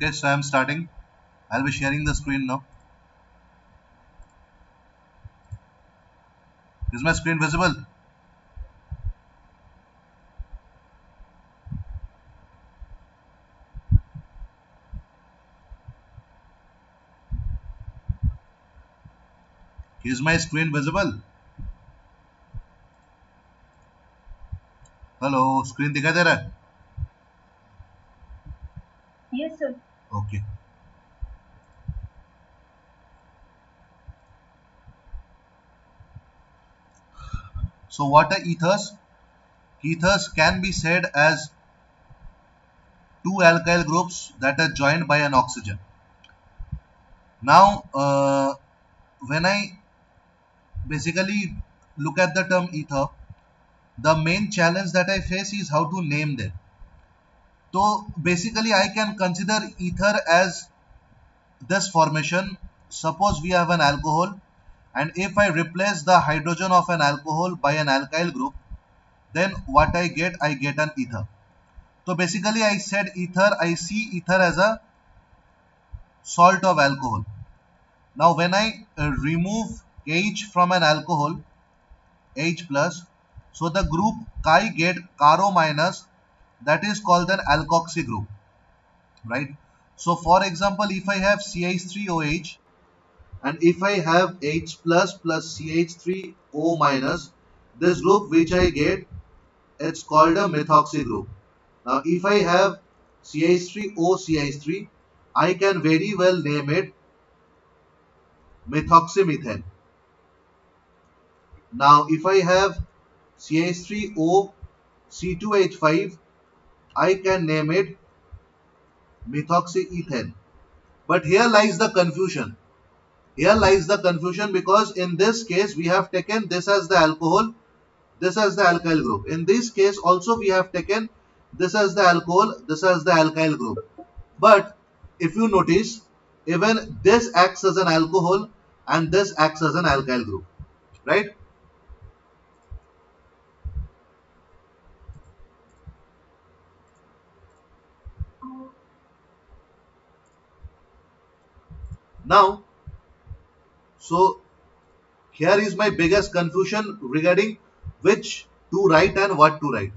Okay, so I'm starting. I'll be sharing the screen now. Is my screen visible? Is my screen visible? Hello, screen दिखाई दे रहा है? Yes, sir. Okay. So what are ethers? Ethers can be said as two alkyl groups that are joined by an oxygen. Now, when I basically look at the term ether, the main challenge that I face is how to name them. So basically, I can consider ether as this formation. Suppose we have an alcohol, and if I replace the hydrogen of an alcohol by an alkyl group, then what I get an ether. So basically I said ether, I see ether as a salt of alcohol. Now when I remove H from an alcohol, H plus, so the group I get caro minus, that is called an alkoxy group, right? So for example, if I have CH3OH and if I have H plus plus CH3O minus, this group which I get, it's called a methoxy group. Now if I have CH3O CH3, I can very well name it methoxymethane. Now if I have CH3O C2H5, I can name it methoxyethane. But here lies the confusion. Here lies the confusion because in this case we have taken this as the alcohol, this as the alkyl group. In this case also we have taken this as the alcohol, this as the alkyl group. But if you notice, even this acts as an alcohol and this acts as an alkyl group, right? Now, so here is my biggest confusion regarding which to write and what to write.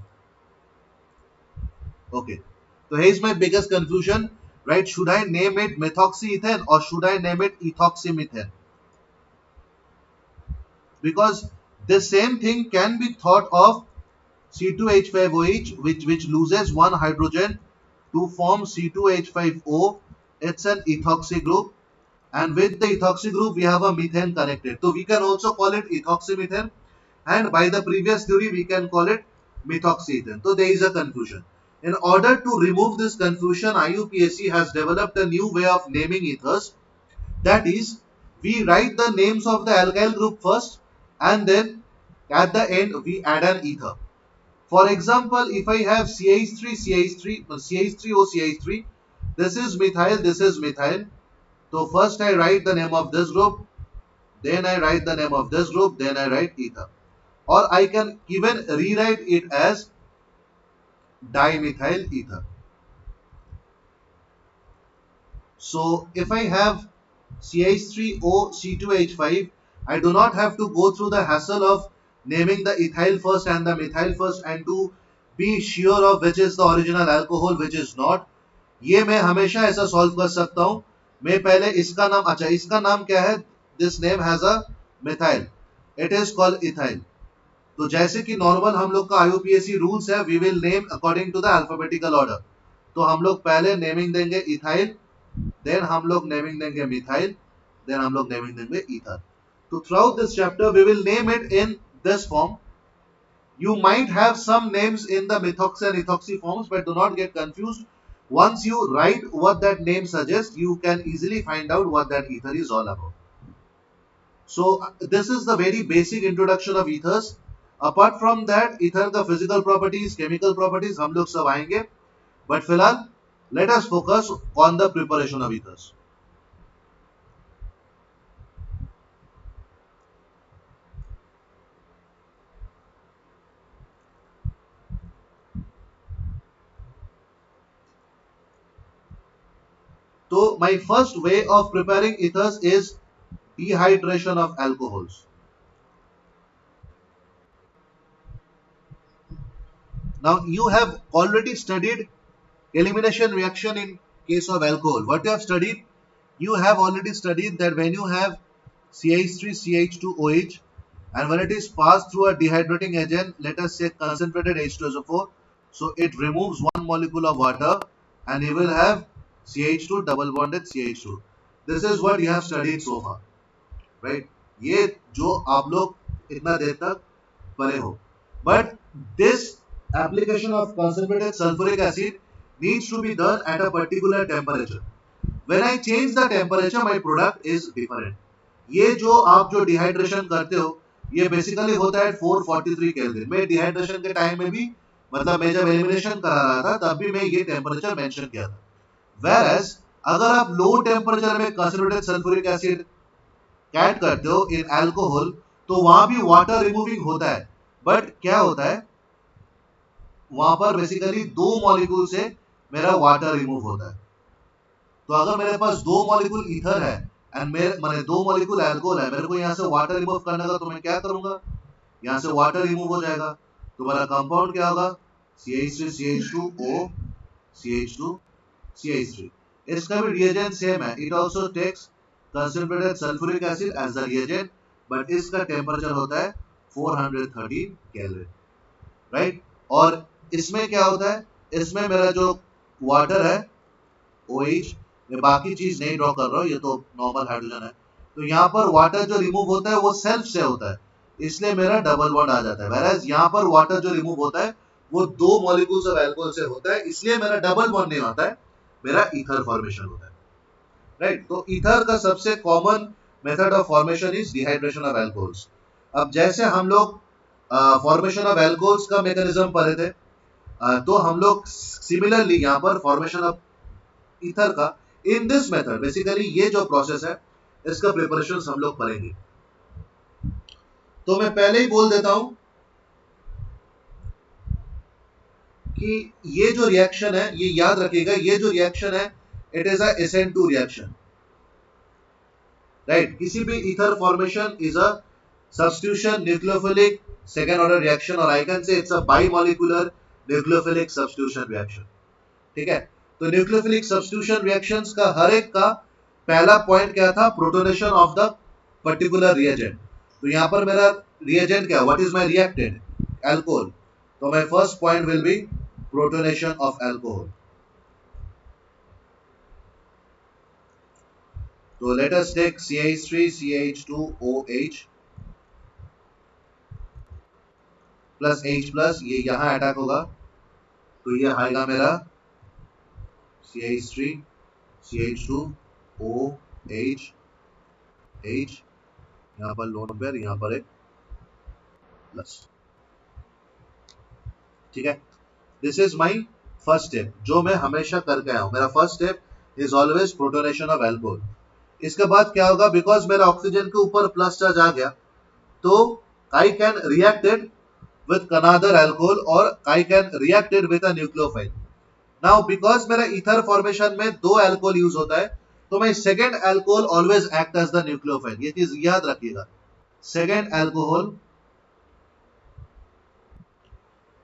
Okay, so here is my biggest confusion, right? Should I name it methoxyethane or should I name it ethoxymethane? Because the same thing can be thought of C2H5OH, which loses one hydrogen to form C2H5O. It's an ethoxy group, and with the ethoxy group we have a methane connected. So we can also call it ethoxymethane, and by the previous theory we can call it methoxyethane. So there is a confusion. In order to remove this confusion, IUPAC has developed a new way of naming ethers. That is, we write the names of the alkyl group first, and then at the end we add an ether. For example, if I have CH3, CH3, CH3O, CH3, this is methyl, this is methyl. So first I write the name of this group, then I write the name of this group, then I write ether. Or I can even rewrite it as dimethyl ether. So if I have CH3O C2H5, I do not have to go through the hassle of naming the ethyl first and the methyl first and to be sure of which is the original alcohol, which is not. ये मैं हमेशा ऐसा solve कर सकता हूं. मैं पहले इसका नाम, अच्छा इसका नाम क्या है? This name has a methyl, it is called ethyl. तो जैसे कि नॉर्मल हम लोग का आईयूपीएसी रूल्स है, we will name according to the alphabetical order. तो हम लोग पहले नेमिंग देंगे इथाइल, देन हम लोग नेमिंग देंगे मिथाइल, देन हम लोग नेमिंग देंगे ईथर. तो through this chapter we will name it in this form. You might have some names in the methoxy and ethoxy forms, but do not get confused. Once you write what that name suggests, you can easily find out what that ether is all about. So this is the very basic introduction of ethers. Apart from that, ether the physical properties, chemical properties हम लोग सब आएंगे. But फिलहाल let us focus on the preparation of ethers. तो my first way of preparing ethers is dehydration of alcohols. Now you have already studied elimination reaction in case of alcohol. What you have studied? You have already studied that when you have CH3 CH2OH and when it is passed through a dehydrating agent, let us say concentrated H2SO4, so it removes one molecule of water and you will have CH2 double bonded CH2. This is what you have studied so far, right? ये जो आप लोग इतना देर तक पढ़े हो. But this application of concentrated sulfuric acid needs to be done at a particular temperature. When I change the temperature, my product is different. ये जो आप जो डिहाइड्रेशन करते हो ये बेसिकली होता है 443 केल्विन. मैं डिहाइड्रेशन के टाइम में भी मतलब मैं जब एलिमिनेशन करा रहा था तब भी मैं ये टेम्परेचर मेंशन किया था. Whereas अगर आप लो टेम्परेचर में कंसंट्रेटेड सल्फ्यूरिक एसिड ऐड करते हो इन अल्कोहल तो वहां भी वाटर रिमूविंग होता है. बट क्या होता है वहां पर बेसिकली दो मॉलिक्यूल से मेरा वाटर रिमूव होता है. तो अगर मेरे पास दो मॉलिक्यूल ईथर है एंड मेरे मैंने दो मॉलिक्यूल अल्कोहल है, मेरे को यहाँ से वाटर रिमूव करना था तो मैं क्या करूंगा, यहाँ से वाटर रिमूव हो जाएगा. तो मेरा कंपाउंड क्या होगा, CH3 CH2O CH2 CH3. इसका भी रिएजेंट सेम है. It also takes concentrated sulfuric acid as the reagent, but इसका टेम्परेचर होता है 413 केल्विन, राइट. और इसमें क्या होता है, इसमें मेरा जो वाटर है OH, मैं बाकी चीज नहीं ड्रॉ कर रहा हूँ, ये तो नॉर्मल हाइड्रोजन है. तो यहाँ पर वाटर जो रिमूव होता है वो सेल्फ से होता है, इसलिए मेरा डबल बॉन्ड आ जाता है. whereas यहाँ पर वाटर जो रिमूव होता है वो दो मॉलिक्यूल्स ऑफ अल्कोहल से होता है, इसलिए मेरा डबल बॉन्ड नहीं होता है, मेरा ईथर फॉर्मेशन होता है, राइट. तो ईथर का सबसे common method of formation is dehydration of alcohols. अब जैसे हम लोग फॉर्मेशन ऑफ अल्कोहल्स का मैकेनिज्म पढ़े थे, तो हम लोग सिमिलरली यहाँ पर फॉर्मेशन ऑफ ईथर का इन दिस मेथड बेसिकली ये जो प्रोसेस है इसका प्रिपरेशन हम लोग करेंगे. तो मैं पहले ही बोल देता हूं कि ये जो रिएक्शन है ये याद रखिएगा, ये जो रिएक्शन है it is a SN2 reaction, right. किसी भी ether formation is a substitution nucleophilic second order reaction, और I can say it's a bimolecular nucleophilic substitution reaction, ठीक है. तो न्यूक्लियोफिलिक सब्स्टिट्यूशन रिएक्शंस का हर एक का पहला पॉइंट क्या था, protonation of the particular reagent. तो यहां पर मेरा रिएजेंट क्या, what is my reactant, alcohol. तो my first point will be protonation of alcohol. तो let us take CH3 CH2OH plus H plus, ये यहां अटैक होगा तो ये आएगा मेरा CH3 CH2OH H, यहां पर लोन पेयर, यहां पर एक प्लस, ठीक है. This is my first step जो मैं हमेशा करके आया हूं. मेरा first step is always protonation of alcohol. इसके बाद क्या होगा, बिकॉज मेरा ऑक्सीजन के ऊपर प्लस चार्ज आ गया तो I can react it with another alcohol or I can react it with a nucleophile. Now because मेरा ether formation में दो alcohol use होता है तो मैं second alcohol always act as the nucleophile. ये चीज याद रखिएगा, second alcohol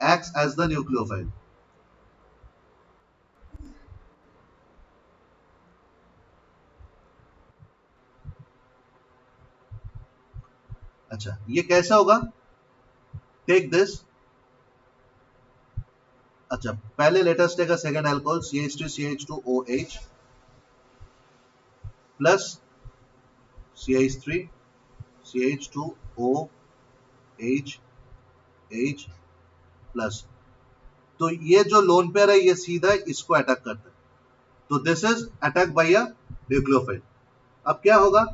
acts as the nucleophile. अच्छा ये कैसा होगा, टेक दिस. अच्छा पहले let us take a second alcohol CH2 CH2OH plus CH3 CH2OH H plus. तो ये जो लोन पेयर है ये सीधा इसको अटैक करता है, तो this is attack by a nucleophile. अब क्या होगा,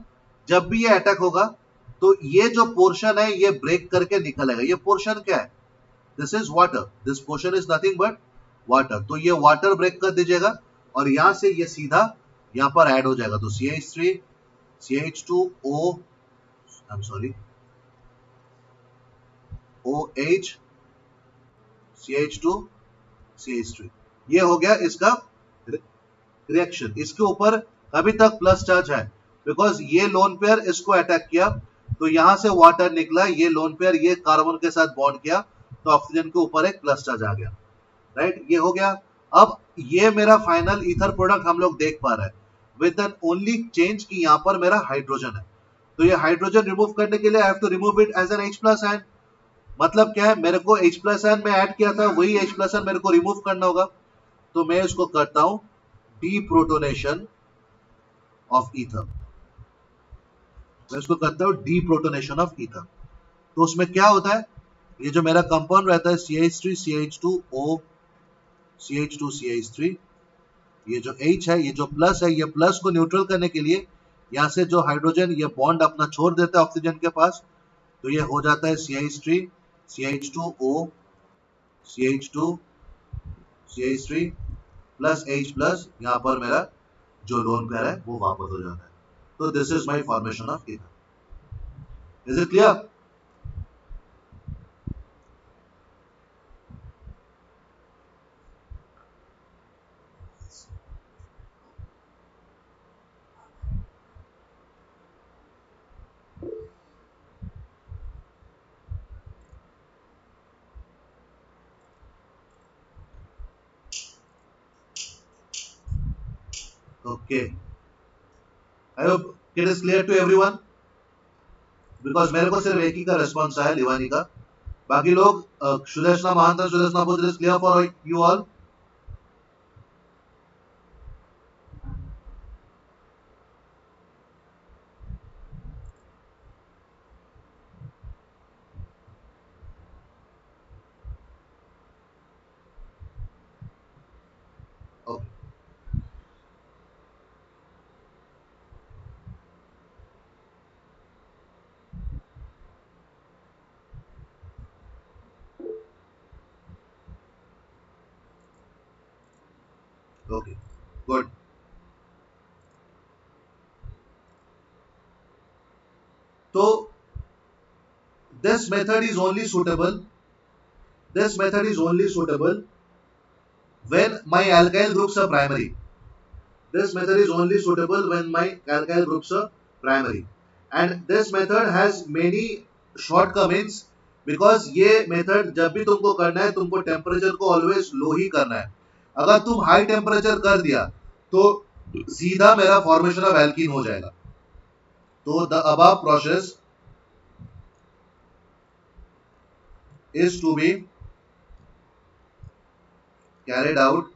जब भी ये अटैक होगा तो ये जो पोर्शन है ये ब्रेक करके निकलेगा. ये पोर्शन क्या है, this is water, this portion is nothing but water. तो ये वाटर ब्रेक कर दीजिएगा और यहां से ये सीधा यहां पर ऐड हो जाएगा. तो CH3 CH2O I am sorry OH CH2 CH3, ये हो गया इसका रिएक्शन, इसके ऊपर अभी तक प्लस चार्ज है, बिकॉज ये लोन पेयर इसको अटैक किया, तो यहां से वाटर निकला, ये लोन पेयर ये कार्बन के साथ बॉन्ड किया, तो ऑक्सीजन के ऊपर एक प्लस चार्ज आ गया। राइट, ये हो गया। अब ये मेरा फाइनल ईथर प्रोडक्ट हम लोग देख पा रहे हैं, विद एन ओनली चेंज कि यहां पर मेरा हाइड्रोजन है। तो ये हाइड्रोजन रिमूव करने के लिए I have to remove it as an H plus ion. मतलब क्या है, मेरे को H प्लस आयन में ऐड किया था, वही H प्लस आयन मेरे को रिमूव करना होगा। तो मैं इसको करता हूं डीप्रोटोनेशन ऑफ ईथर। मैं इसको करता हूं डीप्रोटोनेशन ऑफ ईथर। तो उसमें क्या होता है, ये जो मेरा कंपाउंड रहता है CH3 CH2O CH2 CH3, ये जो H है, ये जो प्लस है, ये प्लस को न्यूट्रल करने के लिए यहां से जो हाइड्रोजन ये बॉन्ड अपना छोड़ देता है ऑक्सीजन के पास, तो ये हो जाता है CH3 CH2O CH2 CH3 plus H plus, यहां पर मेरा जो लोन पेयर है वो वापस हो जाता है। तो this is my formation of ether. Is it clear? Okay, I hope it is clear to everyone, because मेरे को सिर्फ एक ही का रिस्पॉन्स आया, लिवानी का। बाकी लोग सुदेशना महांता सुदेशना बोल, it is clear for you all? Okay, okay, good. तो this method is only suitable, this method is only suitable when my alkyl groups are primary. This method is only suitable when my alkyl groups are primary. And this method has many shortcomings, because ये method जब भी तुमको करना है, तुमको temperature को always लो ही करना है। अगर तुम हाई टेम्परेचर कर दिया तो सीधा मेरा फॉर्मेशन ऑफ एल्कीन हो जाएगा। तो the above process is to be carried out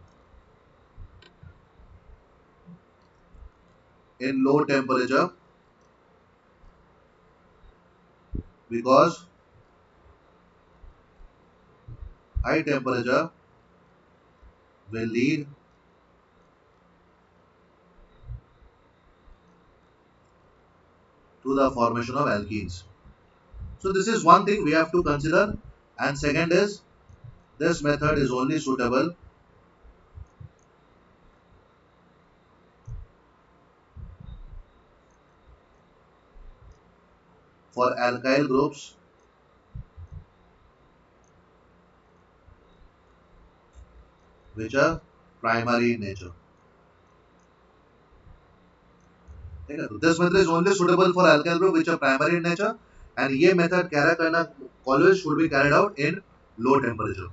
in low temperature, because high temperature will lead to the formation of alkenes. So this is one thing we have to consider, and second is this method is only suitable for alkyl groups which are primary in nature. This method is only suitable for alkyl group which are primary in nature, and ये method carry करना always should be carried out in low temperature.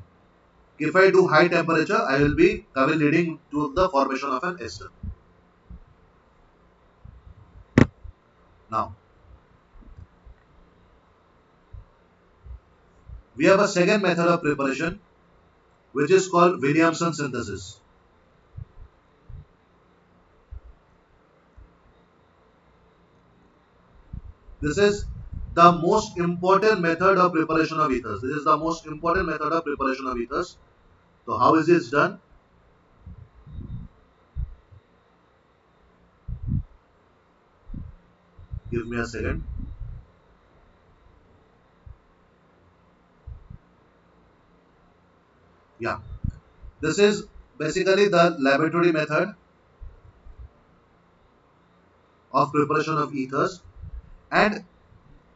If I do high temperature, I will be leading to the formation of an ester. Now, we have a second method of preparation, which is called Williamson synthesis. This is the most important method of preparation of ethers. This is the most important method of preparation of ethers. So, how is this done? Give me a second. Yeah, this is basically the laboratory method of preparation of ethers, and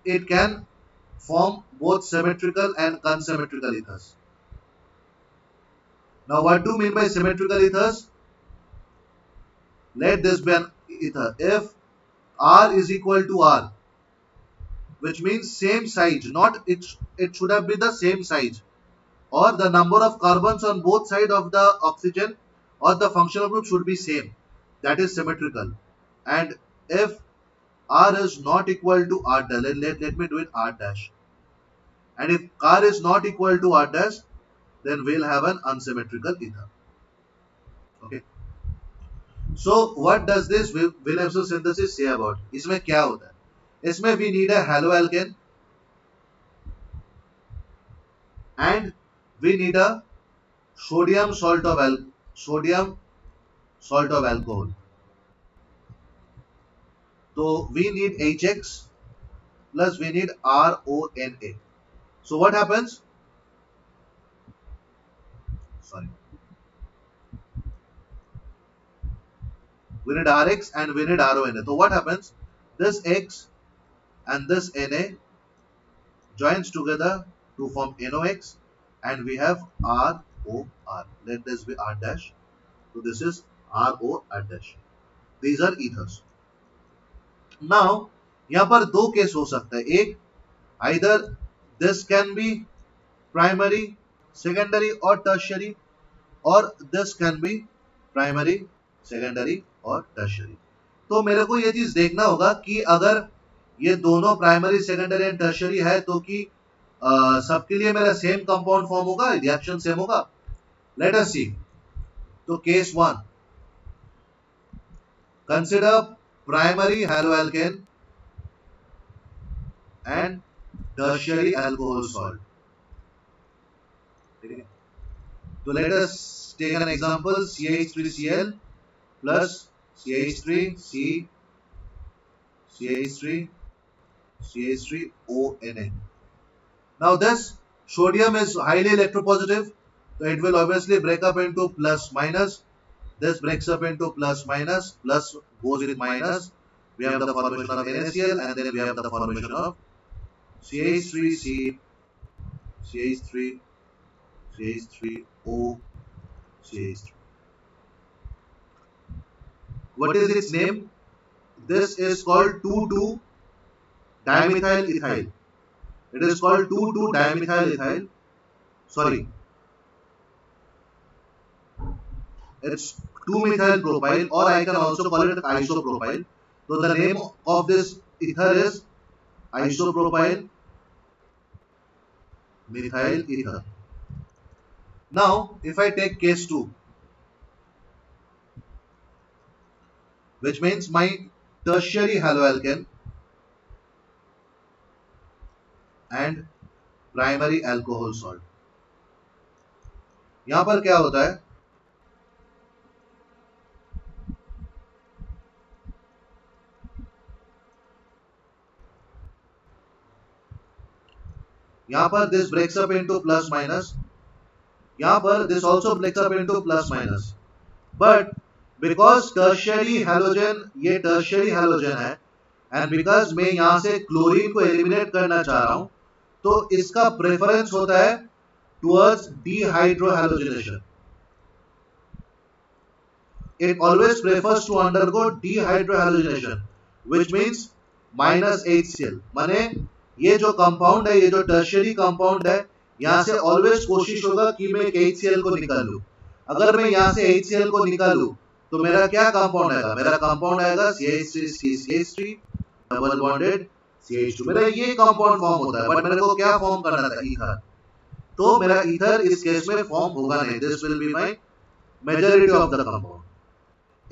it can form both symmetrical and unsymmetrical ethers. Now, what do you mean by symmetrical ethers? let this be an ether. If R is equal to R, which means same size, not it should have been the same size, or the number of carbons on both sides of the oxygen or the functional group should be same. That is symmetrical. And if R is not equal to R dash, let me do it R dash. And if R is not equal to R dash, then we'll have an unsymmetrical ether. Okay. So what does this Williamson synthesis say about? इसमें क्या होता है? इसमें we need a haloalkane and we need a sodium salt of alcohol. So we need HX plus we need RONA. So what happens? Sorry. We need RX and we need RONA. So what happens? This X and this Na joins together to form NOx and we have ROR. Let this be R dash. So this is RO R dash. These are ethers. Now यहाँ पर दो case हो सकता है. एक either this can be primary, secondary or tertiary, or this can be primary, secondary और tertiary. तो मेरे को ये चीज देखना होगा कि अगर ये दोनों प्राइमरी सेकेंडरी एंड टर्शियरी है तो कि सबके लिए मेरा सेम कंपाउंड फॉर्म होगा, रिएक्शन सेम होगा. Let us see. तो case 1, consider primary haloalkane and tertiary alcohol salt. तो let us take an example. CH3Cl plus CH3C CH3ONA. Now this sodium is highly electropositive, so it will obviously break up into plus minus. This breaks up into plus minus, plus goes with minus. We have the formation of NaCl and then we have the formation of CH3C, CH3, CH3O, CH3. What is its name? This is called 2,2-dimethyl ethyl. It is called 2,2-dimethyl ethyl. Sorry, it's 2-methyl propyl, or I can also call it isopropyl. So the name of this ether is isopropyl methyl ether. Now, if I take case 2, which means my tertiary haloalkane and primary alcohol salt. यहां पर क्या होता है? यहां पर this breaks up into plus minus. यहां पर this also breaks up into plus minus. But because tertiary halogen, ये टर्शियरी हैलोजन है, एंड बिकॉज मैं यहां से क्लोरीन को एलिमिनेट करना चाह रहा हूं, तो इसका प्रेफरेंस होता है towards डिहाइड्रोहैलोजिनेशन. It always prefers to undergo dehydrohalogenation, which means minus HCl. माने ये जो कंपाउंड है, ये जो टर्शियरी कंपाउंड है, यहाँ से ऑलवेज कोशिश होगा कि मैं एक HCl को निकाल लूं. अगर मैं यहाँ से HCl को निकालूं तो मेरा क्या कंपाउंड आएगा? मेरा कंपाउंड आएगा CH3 डबल बॉन्डेड CH2. मेरा ये कंपाउंड फॉर्म होता है, बट मेरे को क्या फॉर्म करना था? ईथर. तो मेरा ईथर इस केस में फॉर्म होगा नहीं. This will be my majority of the compound.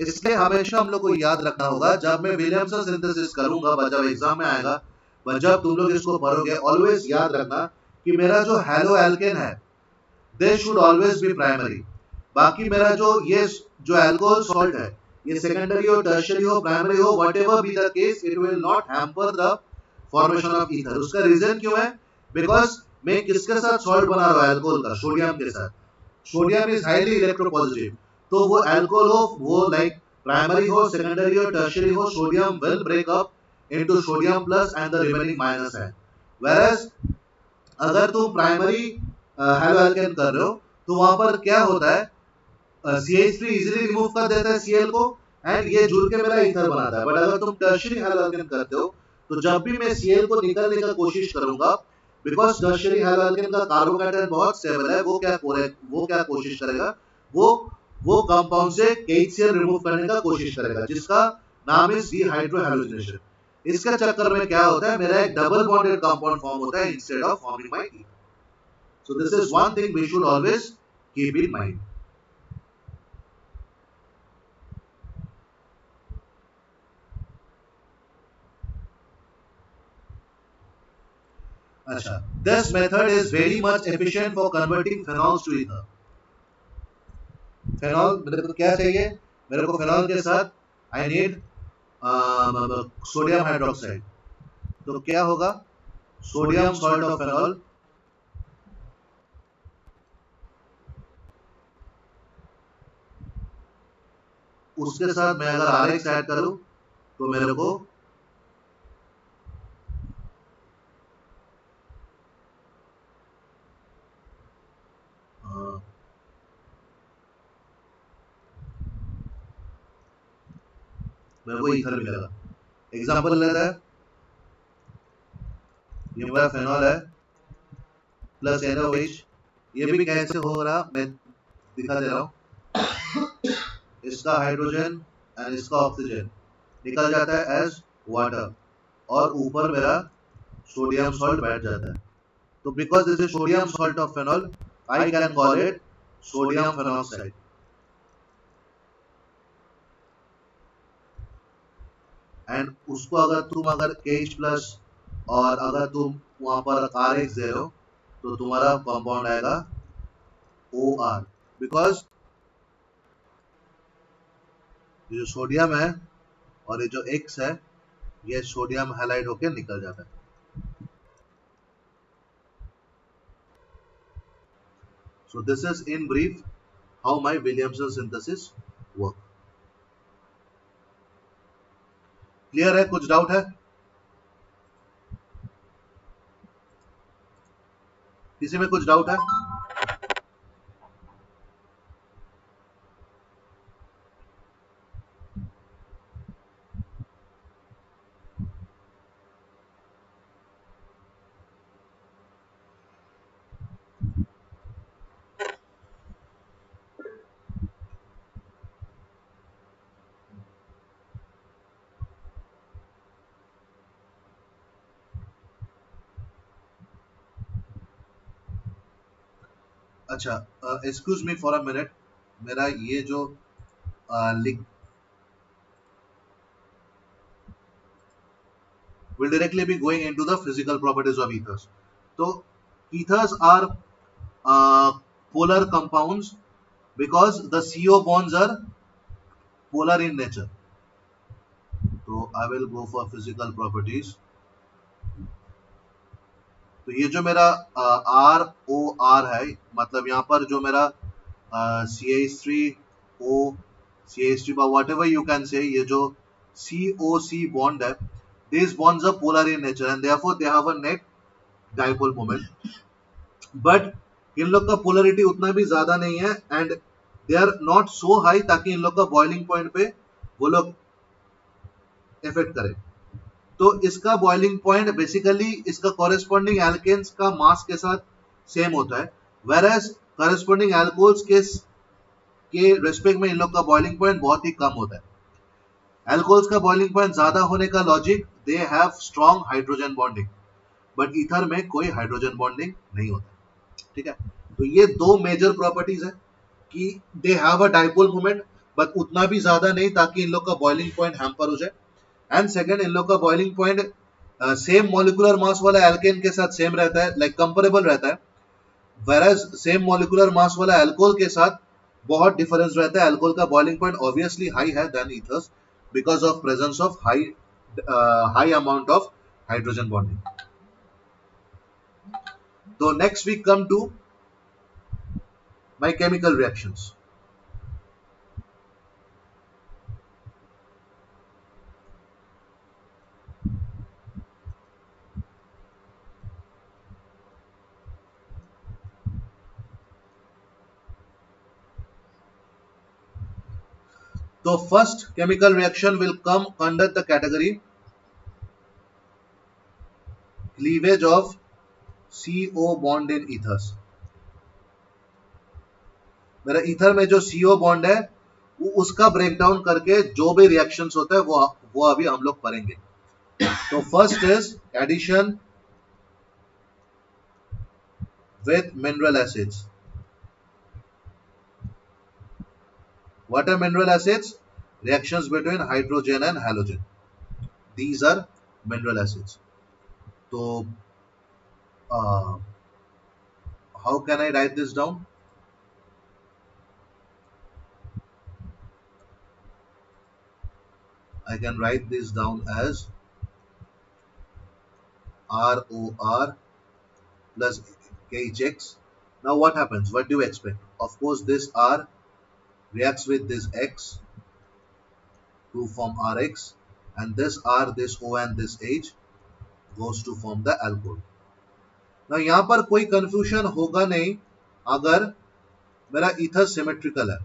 इसलिए हमेशा हम लोग को याद रखना होगा, जब मैं विलियमसन सिंथेसिस करूंगा, जब एग्जाम में आएगा, जब तुम लोग इसको पढ़ोगे, ऑलवेज याद रखना कि मेरा जो हैलोएल्केन है, they should always be primary. बाकी मेरा ये जो अल्कोहल सॉल्ट है, ये सेकेंडरी हो, टर्शियरी हो, प्राइमरी हो, whatever be the case, it will not hamper the formation of ether. उसका रीजन क्यों है? बिकॉज मैं किसके साथ सॉल्ट बना रहा हूं? अल्कोहल का, सोडियम के साथ. Sodium is highly electropositive. तो वो अल्कोहल हो, वो लाइक प्राइमरी हो, सेकेंडरी हो, टर्शियरी हो, sodium will break up into sodium plus and the remaining minus है. वेयरएज अगर तुम प्राइमरी हैलोएल्केन कर रहे हो, तो वहां पर क्या होता है? CH3 इजीली रिमूव कर देता है Cl को, एंड ये जुड़ के मेरा ईथर बनाता है। बट अगर तुम टर्शियरी हैलोजन करते हो तो जब भी मैं Cl को निकालने का कोशिश करूंगा, बिकॉज टर्शियरी हैलोजन का कार्बोकैटायन बहुत स्टेबल है, वो क्या कोशिश करेगा, वो वो कंपाउंड से KCl रिमूव करने का कोशिश करेगा, जिसका नाम है डीहाइड्रोहैलोजिनेशन। इसके चक्कर में क्या होता है, मेरा एक डबल बॉन्डेड कंपाउंड फॉर्म होता है instead of forming my ether. So this is one thing we should always keep in mind. अच्छा, this method is very much efficient for converting phenols to ether. Phenol मेरे को क्या चाहिए, मेरे को phenol के साथ आई नीड सोडियम हाइड्रोक्साइड। तो क्या होगा, सोडियम सॉल्ट ऑफ फेनॉल, उसके साथ मैं अगर RX ऐड करूं तो मेरे को ईथर मिलेगा। एग्जांपल लेता है, ये मेरा फेनॉल है प्लस NaOH, ये भी कैसे हो रहा मैं दिखा दे रहा हूं। इसका हाइड्रोजन एंड इसका ऑक्सीजन निकल जाता है एज वाटर, और ऊपर मेरा सोडियम सॉल्ट बैठ जाता है। तो because this is sodium salt of phenol, I can call it sodium phenoxide. And उसको अगर KH प्लस और अगर तुम वहां पर RX दे रहे हो तो तुम्हारा कंपाउंड आएगा OR, बिकॉज ये जो सोडियम है और ये जो X है, ये सोडियम हैलाइड होके निकल जाता है। So this is in brief how my Williamson synthesis work. Clear है, कुछ डाउट है किसी में, कुछ डाउट है? अच्छा, excuse me for a minute, मेरा ये जो link will directly be going into the physical properties of ethers. So ethers are polar compounds because the CO bonds are polar in nature. So I will go for physical properties. तो ये जो मेरा ROR है, मतलब यहाँ पर जो मेरा CH3O CH3 whatever you can say, ये जो COC bond है, these bonds are polar in nature and therefore they have a net dipole moment. But इन लोग का पोलरिटी उतना भी ज्यादा नहीं है and they are not so high ताकि इन लोग का बॉइलिंग पॉइंट पे वो लोग इफेक्ट करे। तो इसका बॉइलिंग पॉइंट बेसिकली इसका कॉरेस्पॉन्डिंग एल्केन्स का मास के साथ सेम होता है, वेर एज कॉरेस्पॉन्डिंग एल्कोहल्स के रेस्पेक्ट में इन लोग का बॉइलिंग पॉइंट बहुत ही कम होता है। एल्कोहल्स का बॉइलिंग पॉइंट ज्यादा होने का logic, they have strong hydrogen bonding, but ether में कोई हाइड्रोजन बॉन्डिंग नहीं होता। ठीक है, तो ये दो मेजर प्रॉपर्टीज है कि they have a dipole moment but उतना भी ज्यादा नहीं ताकि इन लोग का बॉइलिंग पॉइंट हैम्पर हो जाए। एंड सेकंड, इन लोग का boiling point same molecular mass वाला एल्केन के साथ सेम रहता है, लाइक कंपेरेबल रहता है, वेरएज सेम मॉलिक्यूलर मास वाला अल्कोहल के साथ बहुत डिफरेंस रहता है। अल्कोहल का बॉइलिंग पॉइंट ऑब्वियसली हाई है then ethers because of presence of high amount of hydrogen bonding. तो next we come to my chemical reactions. तो first chemical reaction will come under the category cleavage of CO bond in ethers. मेरा ether में जो CO bond है वो उसका break down करके जो भी रिएक्शंस होता है वो अभी हम लोग करेंगे। तो first is addition with mineral acids. What are mineral acids? Reactions between hydrogen and halogen. These are mineral acids. So, uh, how can I write this down? I can write this down as ROR plus KHX. Now, what happens? What do you expect? Of course, this R reacts with this X to form RX, and this R, this O, and this H goes to form the alcohol. Now, यहाँ पर कोई confusion होगा नहीं अगर मेरा ether symmetrical है,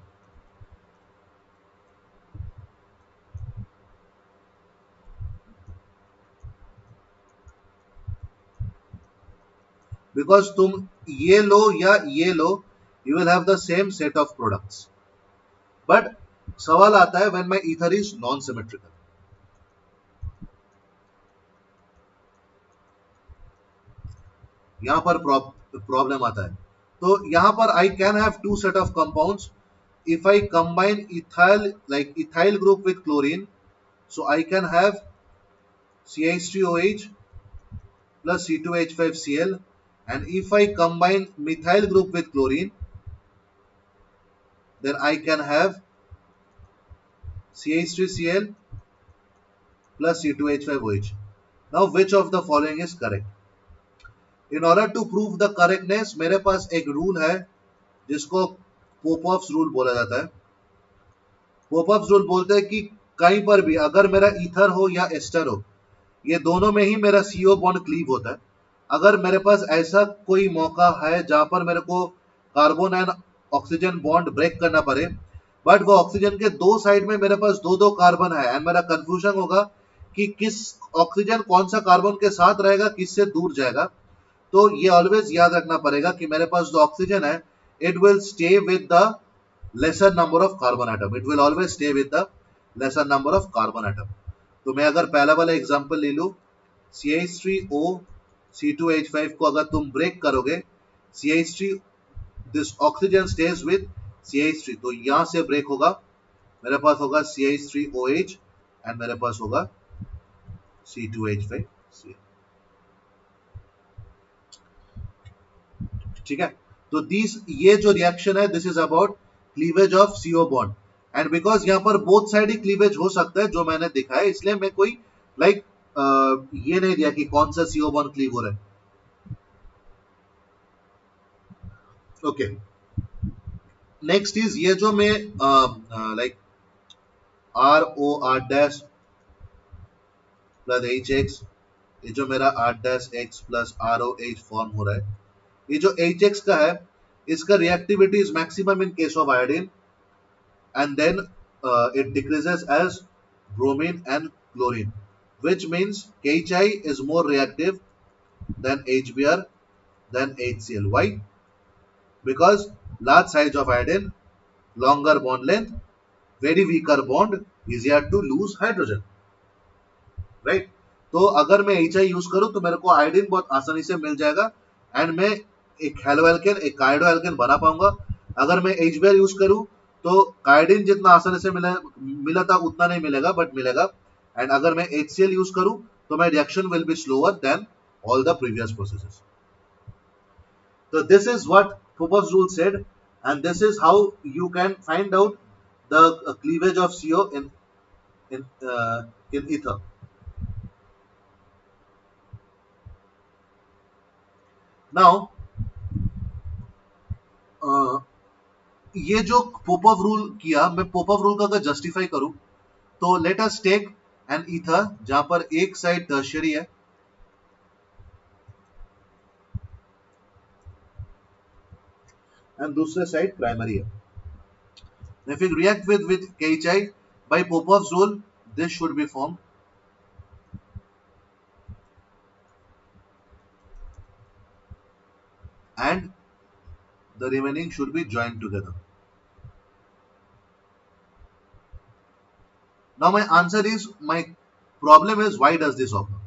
because तुम ये लो या ये लो, you will have the same set of products. But सवाल आता है when my ether is non symmetrical, यहां पर प्रॉब्लम आता है। तो यहां पर I can have two set of compounds if I combine ethyl like ethyl group with chlorine, so I can have CH3OH plus C2H5Cl, and if I combine methyl group with chlorine, then I can have CH3Cl plus C2H5OH. Now which of the following is correct? In order to prove the correctness, मेरे पास एक rule है जिसको पोपॉफ्स rule बोला जाता है। पोपॉफ्स rule बोलते हैं कि कहीं पर भी अगर मेरा ईथर हो या एस्टर हो, ये दोनों में ही मेरा CO बॉन्ड क्लीव होता है। अगर मेरे पास ऐसा कोई मौका है जहां पर मेरे को carbon and oxygen bond break करना पड़े, बट वो ऑक्सीजन के दो साइड में मेरे पास दो दो कार्बन है, एंड मेरा कंफ्यूजन होगा कि किस ऑक्सीजन कौन सा कार्बन के साथ रहेगा, किससे दूर जाएगा, तो ये ऑलवेज याद रखना पड़ेगा कि मेरे पास जो ऑक्सीजन है it will stay with the lesser number of carbon atom, it will always stay with the lesser number of carbon atom. तो मैं अगर पहला वाला एग्जांपल ले लूं, CH3O C2H5 को अगर तुम ब्रेक करोगे, CH3 this oxygen stage with CH3, तो यहां से ब्रेक होगा, मेरे पास होगा CH3OH एंड मेरे पास होगा C2H5Cl। ठीक है, तो दिस ये जो रिएक्शन है this is about cleavage of CO bond, and because यहां पर बोथ साइड ही क्लीवेज हो सकता है जो मैंने दिखा है, इसलिए मैं कोई लाइक ये नहीं दिया कि कौन सा CO बॉन्ड क्लीव हो रहा है। ओके, नेक्स्ट इज ये जो मैं लाइक ROR प्लस HX, ये जो मेरा R-X प्लस ROH फॉर्म हो रहा है, ये जो HX का है इसका reactivity is maximum in case of iodine, and then it decreases as bromine and chlorine, which means KHI is more reactive than HBr than HCl. Why? Because large size of iodine, longer bond length, very weaker bond, easier to lose hydrogen, right? तो अगर मैं HI use करूं तो मेरे को iodine बहुत आसानी से मिल जाएगा, एंड मैं एक हेलोएल्केन एक काइडोएल्केन बना पाऊंगा। अगर मैं HBr यूज करूं तो काइडिन जितना आसानी से मिला था उतना नहीं मिलेगा, बट मिलेगा। एंड अगर मैं HCl यूज करूं तो my reaction will be slower than all the previous processes. So this is what Popper's rule said, and this is how you can find out the cleavage of CO in ether. Now, ये जो पोपॉव rule किया, मैं पोपॉव rule का अगर justify करूं तो let us take an ether जहां पर एक साइड टर्शियरी है एंड दूसरे साइड प्राइमरी है। If we react with KHI, By Popov's rule, this should be formed and the remaining should be joined together. Now my answer is, my problem is why does this occur?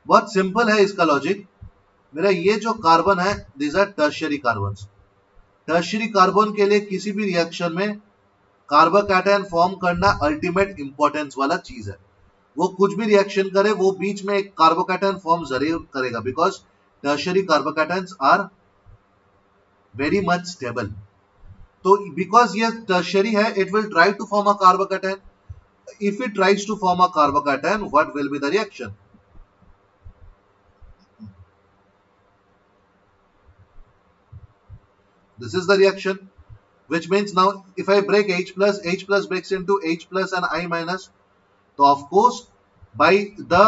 बहुत simple है इसका logic. मेरा ये जो carbon है, these are tertiary carbons. Tertiary carbon के लिए किसी भी रिएक्शन में कार्बोकैटायन फॉर्म करना अल्टीमेट इंपॉर्टेंस वाला चीज है. वो कुछ भी रिएक्शन करे वो बीच में एक कार्बोकैटायन फॉर्म जरूर करेगा, because tertiary carbocations are very much stable. तो बिकॉज ये टर्शियरी है, it will try to form a carbocation. If it tries to form a carbocation, what will be the reaction? This is the reaction, which means now if I break H plus breaks into H plus and I minus. So of course, by the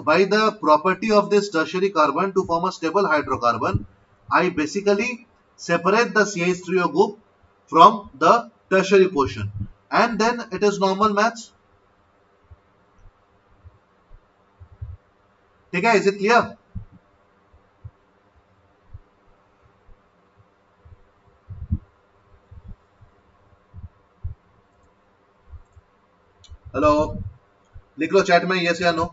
by the property of this tertiary carbon to form a stable hydrocarbon, I basically separate the CH3O group from the tertiary portion, and then it is normal maths. ठीक है? Is it clear? Hello, लिख लो chat में yes या no.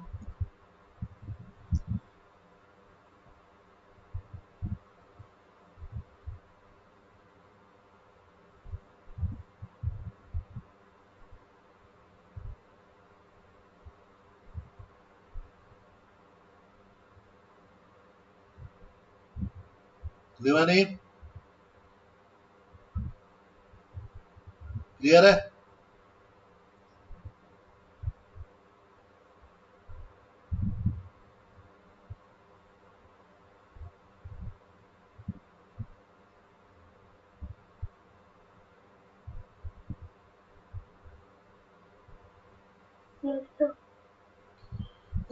लिवानी, clear है?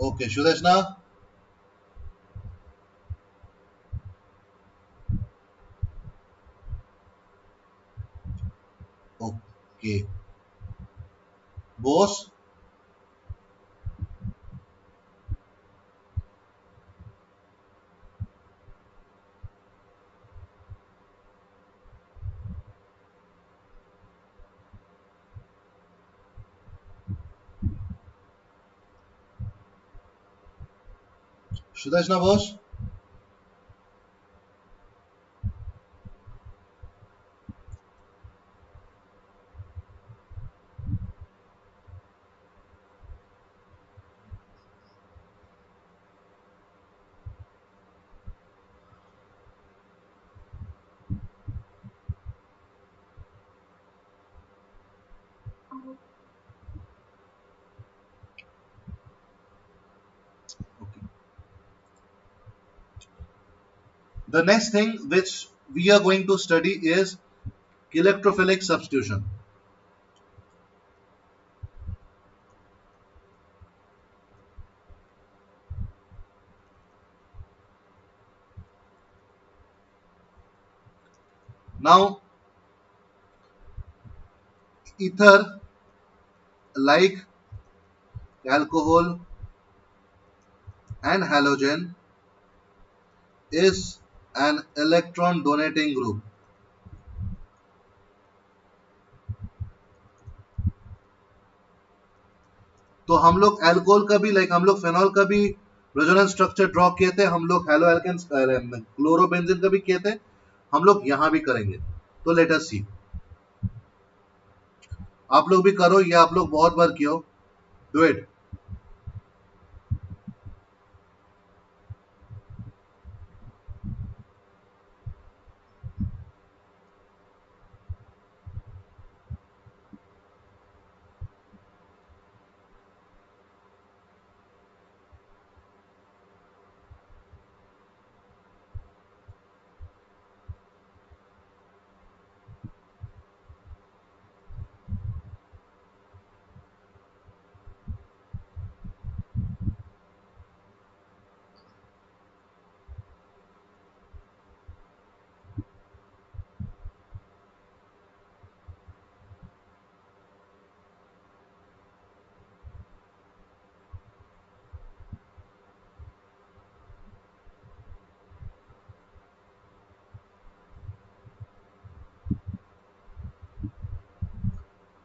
Okay Sudeshna. Okay Bose. Sudeshna Bose. Okay. The next thing which we are going to study is electrophilic substitution. Now, ether, like alcohol and halogen, is an electron donating group. तो हम लोग alcohol का भी, like हम लोग phenol का भी रेजोनेंस स्ट्रक्चर ड्रॉ किए थे, हम लोग हेलो एल्केन्स क्लोरोबेंजीन का भी किए थे, हम लोग यहां भी करेंगे. तो लेट अस सी. आप लोग भी करो, ये आप लोग बहुत बार किए हो. Do it.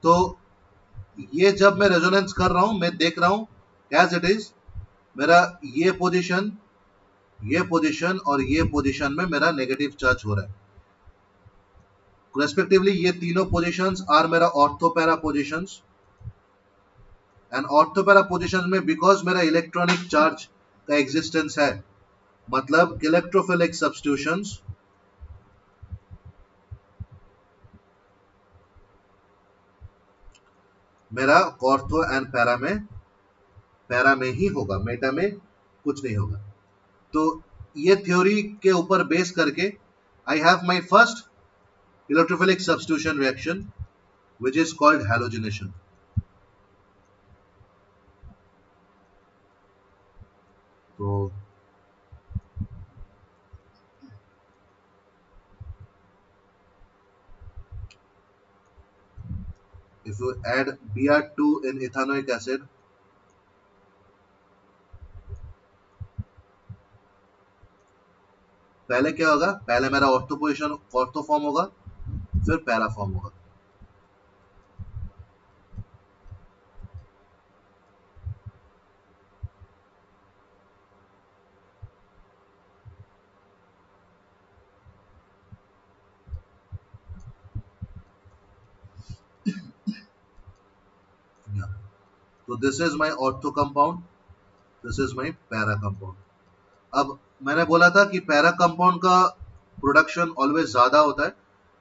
तो ये जब मैं रेजोनेंस कर रहा हूं मैं देख रहा हूं एज इट इज मेरा ये पोजीशन और ये पोजीशन में मेरा नेगेटिव चार्ज हो रहा है रेस्पेक्टिवली ये तीनों पोजीशंस आर मेरा ortho para positions and ortho para positions में बिकॉज मेरा इलेक्ट्रॉनिक चार्ज का एग्जिस्टेंस है मतलब इलेक्ट्रोफिलिक सब्स्टिट्यूशंस मेरा ऑर्थो एंड पैरा में ही होगा मेटा में कुछ नहीं होगा तो ये थ्योरी के ऊपर बेस करके I have my first electrophilic substitution reaction which is called halogenation. So if you add Br2 in ethanoic acid, पहले क्या होगा पहले मेरा ऑर्थो पोजिशन ऑर्थो फॉर्म होगा फिर पैरा फॉर्म होगा तो this is my ortho compound this is my para compound अब मैंने बोला था कि पैरा कंपाउंड का प्रोडक्शन ऑलवेज ज्यादा होता है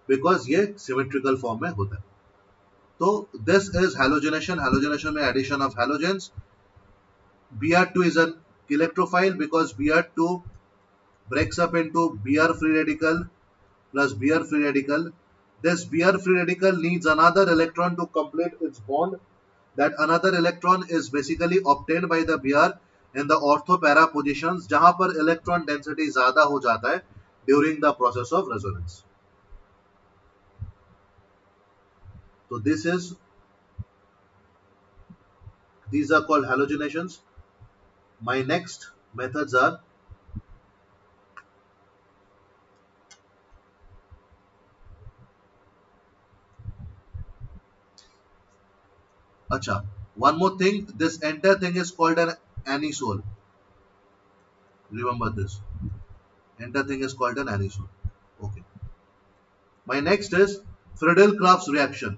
बिकॉज ये सिमेट्रिकल फॉर्म में होता है तो दिस इज हैलोजेनेशन में addition of halogens Br2 is an electrophile because Br2 breaks up into Br free radical plus Br free radical. This Br free radical needs another electron to complete its bond. That another electron is basically obtained by the Br in the ortho para positions जहां पर electron density ज्यादा हो जाता है during the process of resonance. So these are called halogenations. My next methods are acha. One more thing, this entire thing is called an anisole. Remember this. Entire thing is called an anisole. Okay. My next is Friedel-Crafts reaction.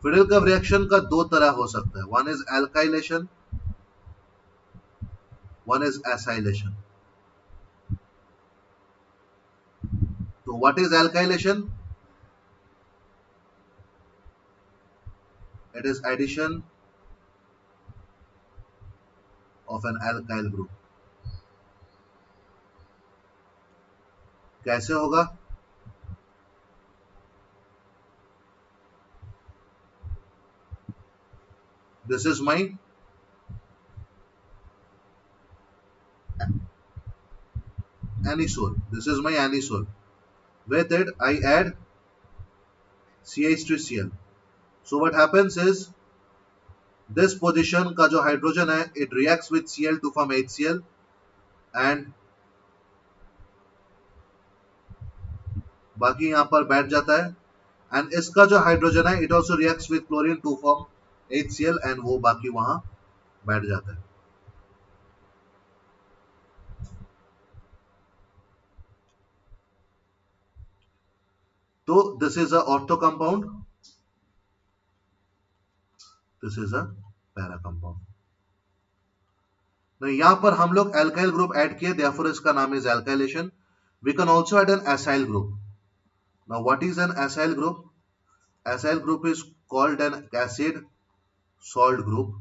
Friedel-Crafts reaction का दो तरह हो सकता है. One is alkylation, one is acylation. So what is alkylation? It is addition of an alkyl group. कैसे होगा? This is my anisole. This is my anisole. With it, I add CH3Cl. So what happens is this position का जो hydrogen है, it reacts with Cl to form HCl and बाकी यहाँ पर बैठ जाता है एंड इसका जो हाइड्रोजन है it also reacts with chlorine to form HCl and वो बाकी वहां बैठ जाता है तो this is a ortho compound this is a para compound तो यहां पर हम लोग एल्काइल ग्रुप ऐड किए देयरफॉर इसका नाम is alkylation we can also add an acyl group now what is an acyl group is called an acid salt group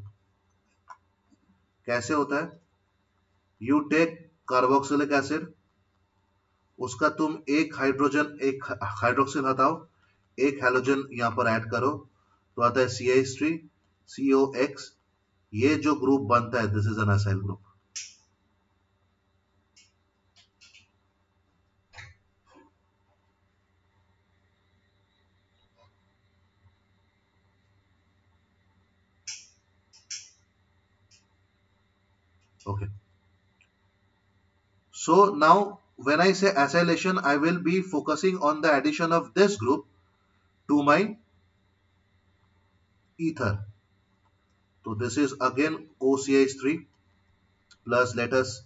कैसे होता है यू टेक कार्बोक्सिलिक एसिड उसका तुम एक हाइड्रोक्सिल हटाओ एक हैलोजन यहां पर ऐड करो तो आता है CH3 COX ये जो ग्रुप बनता है this is an acyl group okay so now when I say acylation, I will be focusing on the addition of this group to my ether. So this is again OCH3 plus, let us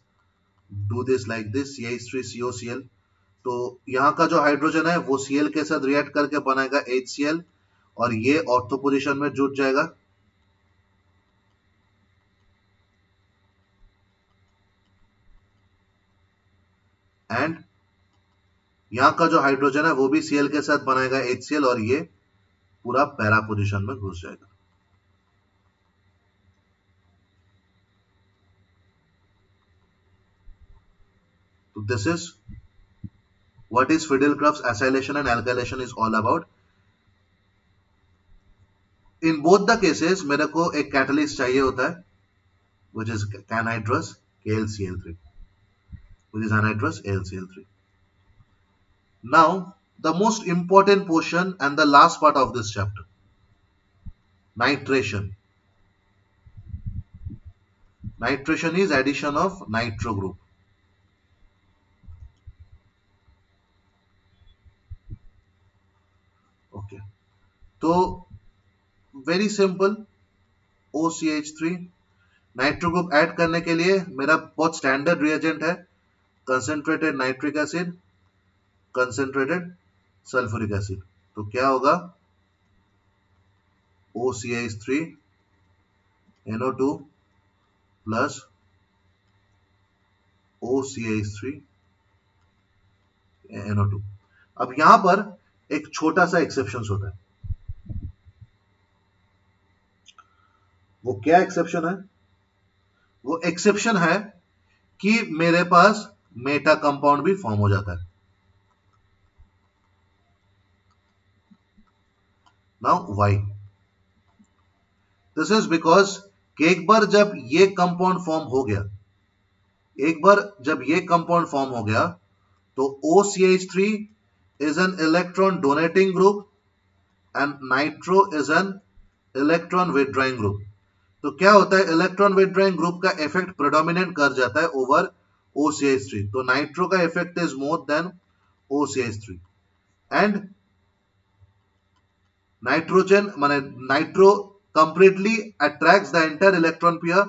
do this like this, CH3 COCl. तो यहाँ का जो hydrogen है वो Cl के साथ react करके बनाएगा HCl, और ये ऑर्थो पोजीशन में जुट जाएगा, एंड यहाँ का जो हाइड्रोजन है वो भी Cl के साथ बनाएगा HCl, और ये पूरा पैरा पोजीशन में घुस जाएगा. तो this is what is Friedel-Crafts acylation and alkylation is all about. In both the cases मेरे को एक कैटलिस्ट चाहिए होता है, which is anhydrous KlCl3, which is anhydrous AlCl3. Now the most important portion and the last part of this chapter, nitration. Nitration is addition of nitro group. Okay, तो very simple, OCH3 nitro group add करने के लिए मेरा बहुत standard reagent है concentrated nitric acid, concentrated sulphuric acid. तो क्या होगा, OCH3 NO2 plus OCH3 NO2. अब यहां पर एक छोटा सा एक्सेप्शन होता है. वो क्या एक्सेप्शन है? वो एक्सेप्शन है कि मेरे पास मेटा कंपाउंड भी फॉर्म हो जाता है. Now why? This is because एक बार जब ये कंपाउंड फॉर्म हो गया, एक बार जब ये कंपाउंड फॉर्म हो गया, तो OCH3 is an electron donating group and nitro is an electron withdrawing group. तो क्या होता है, इलेक्ट्रॉन विथड्रॉइंग ग्रुप का इफेक्ट प्रेडोमिनेंट कर जाता है ओवर OCH3. तो नाइट्रो का effect is more than OCH3, and nitrogen माने nitro completely attracts the entire electron pair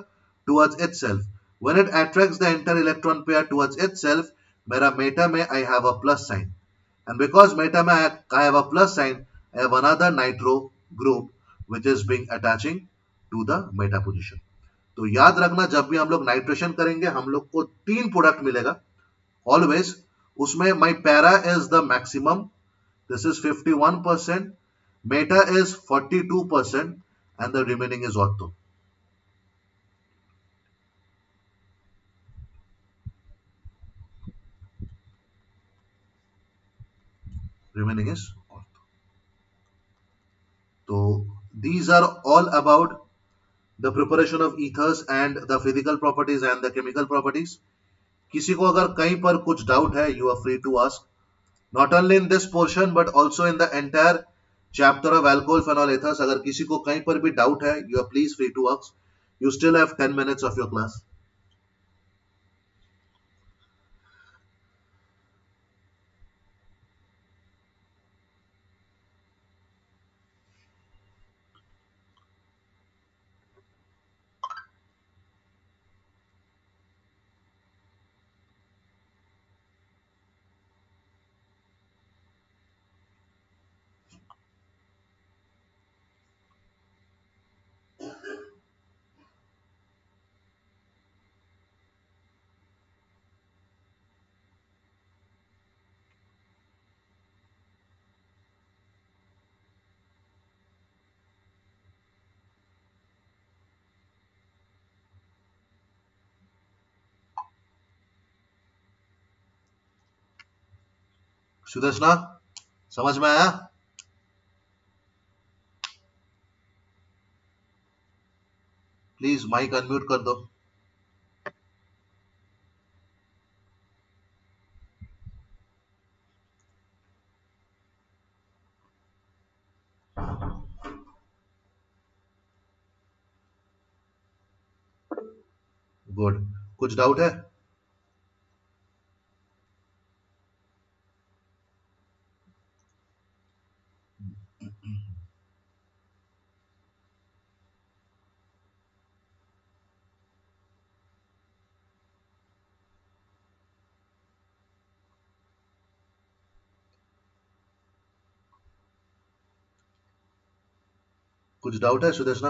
towards itself. When it attracts the entire electron pair towards itself, मेरा Meta में I have a plus sign, and because meta में I have a plus sign, I have another nitro group which is being attaching to the meta position. तो याद रखना, जब भी हम लोग नाइट्रेशन करेंगे हम लोग को तीन प्रोडक्ट मिलेगा ऑलवेज. उसमें my para is the maximum, this is 51%, meta is 42%, and the remaining is ortho. Remaining is ortho. So these are all about the preparation of ethers and the physical properties and the chemical properties. किसी को अगर कहीं पर कुछ doubt है, you are free to ask. Not only in this portion but also in the entire chapter of alcohol phenol ethers. अगर किसी को कहीं पर भी डाउट है, you are please free to ask. You still have 10 minutes of your class. Sudarshana, समझ में आया? प्लीज माइक अनम्यूट कर दो. गुड. कुछ डाउट है? कुछ डाउट है सुदेशना?